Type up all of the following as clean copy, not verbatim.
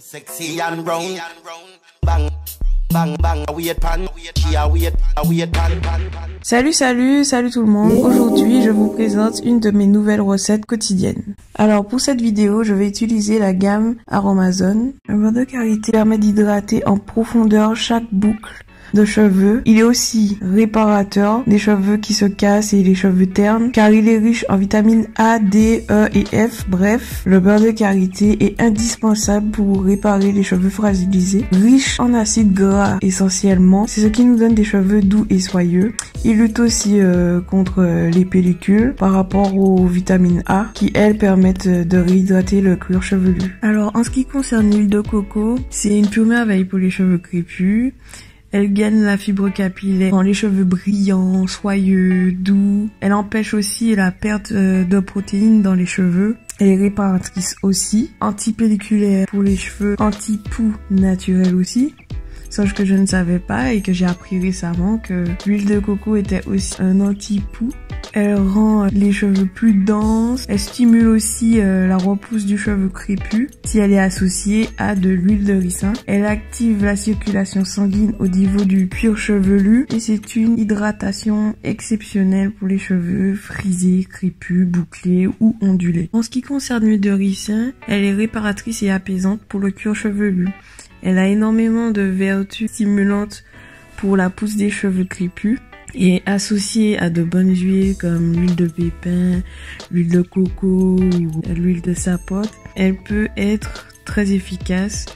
Sexy and brown, bang, bang, bang, weird pan, weird pan. Salut tout le monde. Aujourd'hui, je vous présente une de mes nouvelles recettes quotidiennes. Alors pour cette vidéo, je vais utiliser la gamme Aromazone. Le beurre de karité permet d'hydrater en profondeur chaque boucle de cheveux. Il est aussi réparateur des cheveux qui se cassent et les cheveux ternes, car il est riche en vitamines A, D, E et F. Bref, le beurre de karité est indispensable pour réparer les cheveux fragilisés. Riche en acides gras essentiellement, c'est ce qui nous donne des cheveux doux et soyeux. Il lutte aussi contre les pellicules par rapport aux vitamines A qui elles permettent de réhydrater le cuir chevelu. Alors en ce qui concerne l'huile de coco, c'est une pure merveille pour les cheveux crépus. Elle gagne la fibre capillaire, rend les cheveux brillants, soyeux, doux. Elle empêche aussi la perte de protéines dans les cheveux. Elle est réparatrice aussi, anti-pelliculaire pour les cheveux, anti-poux naturel aussi. Sauf que je ne savais pas et que j'ai appris récemment que l'huile de coco était aussi un anti-poux. Elle rend les cheveux plus denses. Elle stimule aussi la repousse du cheveu crépus si elle est associée à de l'huile de ricin. Elle active la circulation sanguine au niveau du cuir chevelu et c'est une hydratation exceptionnelle pour les cheveux frisés, crépus, bouclés ou ondulés. En ce qui concerne l'huile de ricin, elle est réparatrice et apaisante pour le cuir chevelu. Elle a énormément de vertus stimulantes pour la pousse des cheveux crépus et associée à de bonnes huiles comme l'huile de pépin, l'huile de coco ou l'huile de sapote. Elle peut être très efficace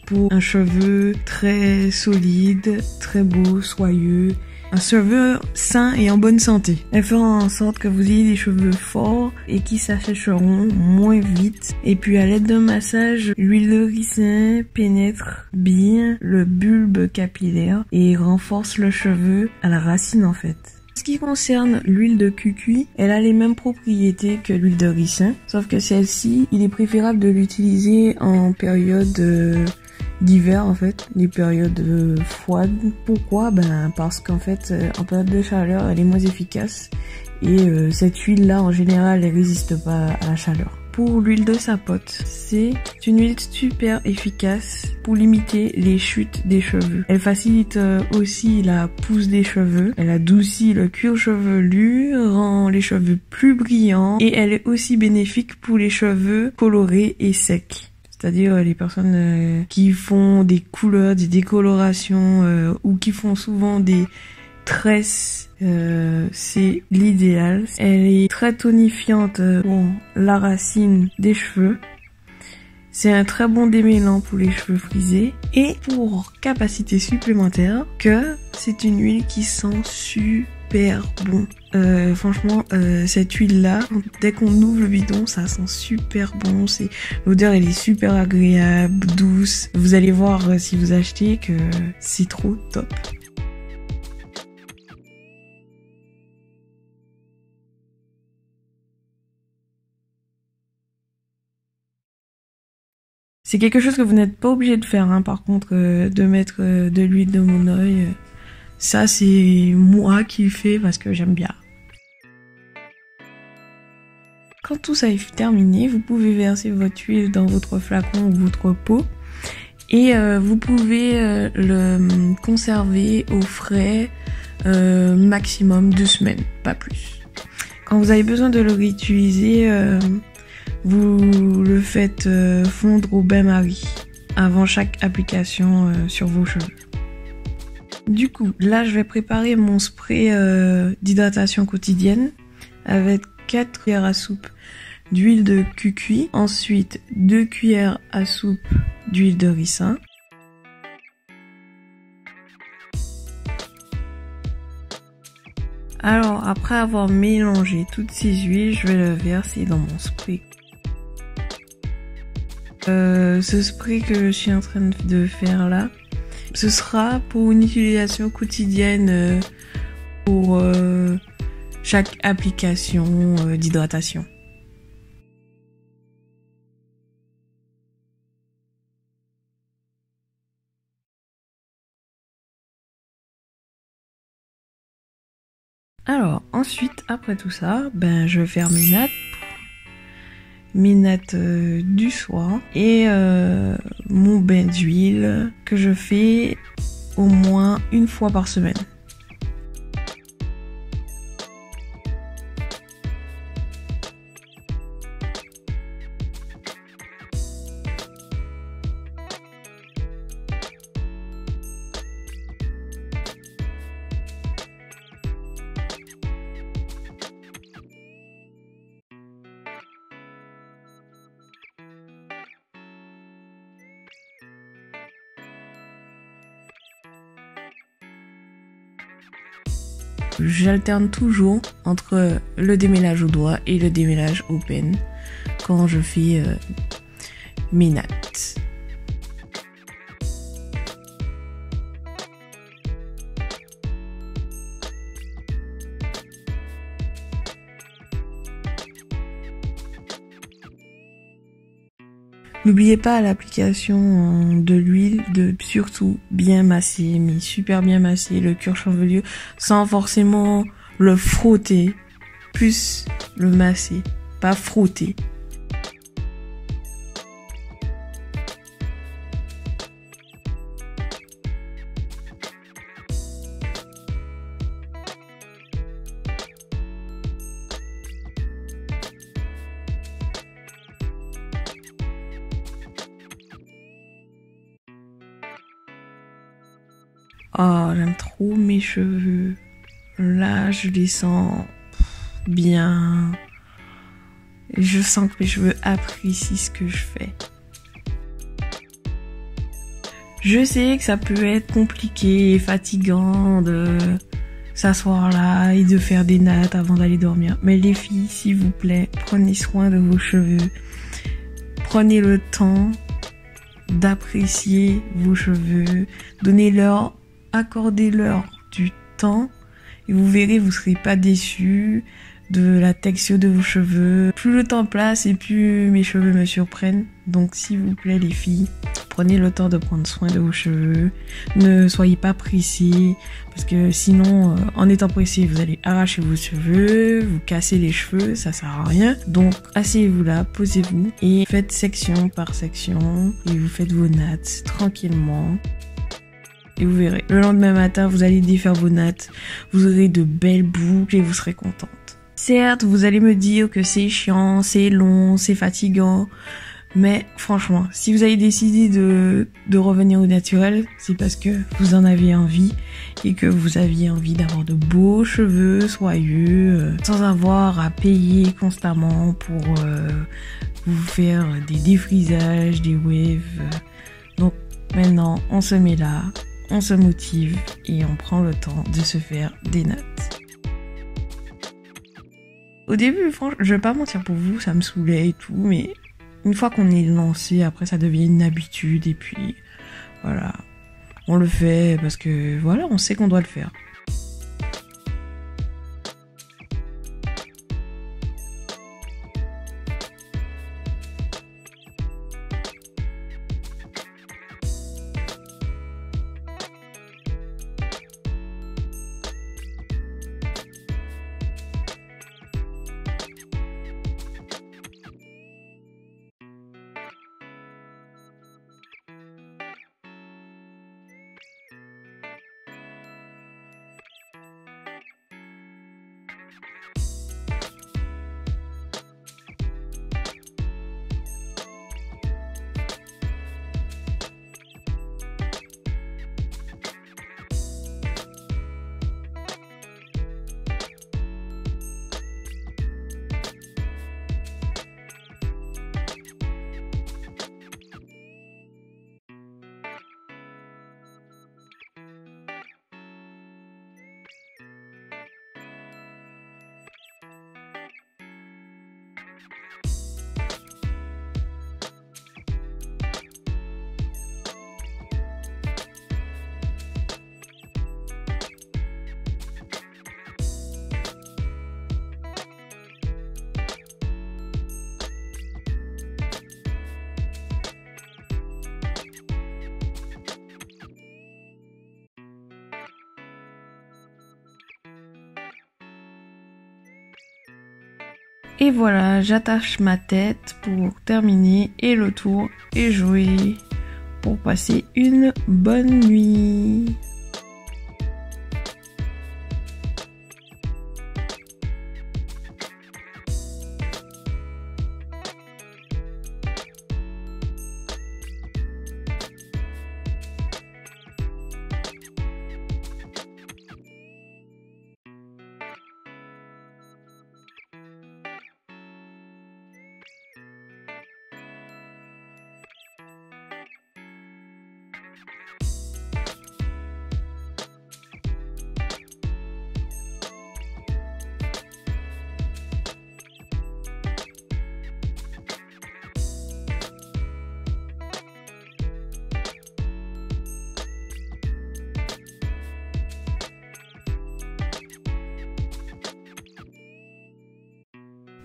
pour un cheveu très solide, très beau, soyeux. Un cheveu sain et en bonne santé. Elle fera en sorte que vous ayez des cheveux forts et qui s'assécheront moins vite. Et puis à l'aide d'un massage, l'huile de ricin pénètre bien le bulbe capillaire et renforce le cheveu à la racine en fait. En ce qui concerne l'huile de cucuy, elle a les mêmes propriétés que l'huile de ricin, sauf que celle-ci, il est préférable de l'utiliser en période d'hiver en fait, des périodes froides. Pourquoi? Parce qu'en fait en période de chaleur elle est moins efficace et cette huile là en général elle résiste pas à la chaleur. Pour l'huile de sapote, c'est une huile super efficace pour limiter les chutes des cheveux. Elle facilite aussi la pousse des cheveux, elle adoucit le cuir chevelu, rend les cheveux plus brillants et elle est aussi bénéfique pour les cheveux colorés et secs. C'est-à-dire les personnes qui font des couleurs, des décolorations ou qui font souvent des tresses, c'est l'idéal. Elle est très tonifiante pour la racine des cheveux. C'est un très bon démêlant pour les cheveux frisés. Et pour capacité supplémentaire, que c'est une huile qui sent super bon. Franchement, cette huile-là, dès qu'on ouvre le bidon, ça sent super bon. L'odeur, elle est super agréable, douce. Vous allez voir si vous achetez que c'est trop top. C'est quelque chose que vous n'êtes pas obligé de faire, hein, par contre, de mettre de l'huile de mon oeil. Ça, c'est moi qui le fais parce que j'aime bien. Quand tout ça est terminé, vous pouvez verser votre huile dans votre flacon ou votre pot et vous pouvez le conserver au frais maximum 2 semaines, pas plus. Quand vous avez besoin de le réutiliser, vous le faites fondre au bain-marie avant chaque application sur vos cheveux. Du coup, là je vais préparer mon spray d'hydratation quotidienne avec 4 cuillères à soupe d'huile de cucuy, ensuite 2 cuillères à soupe d'huile de ricin, alors après avoir mélangé toutes ces huiles, je vais le verser dans mon spray. Ce spray que je suis en train de faire là, ce sera pour une utilisation quotidienne pour chaque application d'hydratation. Alors ensuite, après tout ça, je ferme une nappe mes nattes du soir et mon bain d'huile que je fais au moins une fois par semaine. J'alterne toujours entre le démêlage au doigt et le démêlage au pen quand je fais mes nattes. N'oubliez pas à l'application de l'huile de surtout bien masser, mais super bien masser le cuir chevelu sans forcément le frotter, plus le masser, pas frotter. Oh, j'aime trop mes cheveux. Là, je les sens bien. Je sens que mes cheveux apprécient ce que je fais. Je sais que ça peut être compliqué et fatigant de s'asseoir là et de faire des nattes avant d'aller dormir. Mais les filles, s'il vous plaît, prenez soin de vos cheveux. Prenez le temps d'apprécier vos cheveux. Donnez-leur, accordez-leur du temps et vous verrez, vous serez pas déçus de la texture de vos cheveux. Plus le temps passe et plus mes cheveux me surprennent. Donc s'il vous plaît les filles, prenez le temps de prendre soin de vos cheveux. Ne soyez pas pressés parce que sinon en étant pressé vous allez arracher vos cheveux, vous casser les cheveux, ça sert à rien. Donc asseyez-vous là, posez-vous et faites section par section et vous faites vos nattes tranquillement. Et vous verrez, le lendemain matin, vous allez défaire vos nattes, vous aurez de belles boucles et vous serez contente. Certes, vous allez me dire que c'est chiant, c'est long, c'est fatigant, mais franchement, si vous avez décidé de revenir au naturel, c'est parce que vous en avez envie et que vous aviez envie d'avoir de beaux cheveux soyeux, sans avoir à payer constamment pour vous faire des défrisages, des waves. Donc maintenant, on se met là. On se motive et on prend le temps de se faire des nattes. Au début, franchement, je vais pas mentir pour vous, ça me saoulait et tout, mais une fois qu'on est lancé, après ça devient une habitude et puis voilà, on le fait parce que voilà, on sait qu'on doit le faire. Et voilà, j'attache ma tête pour terminer et le tour est joué pour passer une bonne nuit.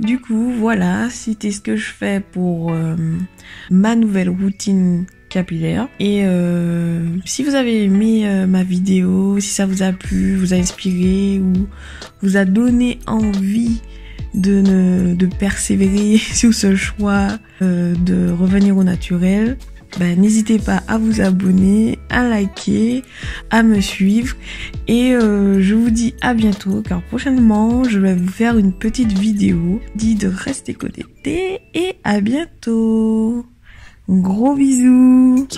Du coup, voilà, c'était ce que je fais pour ma nouvelle routine capillaire. Et si vous avez aimé ma vidéo, si ça vous a plu, vous a inspiré ou vous a donné envie de persévérer sur ce choix de revenir au naturel, ben, n'hésitez pas à vous abonner, à liker, à me suivre et je vous dis à bientôt car prochainement je vais vous faire une petite vidéo. Dis de rester connecté et à bientôt. Gros bisous.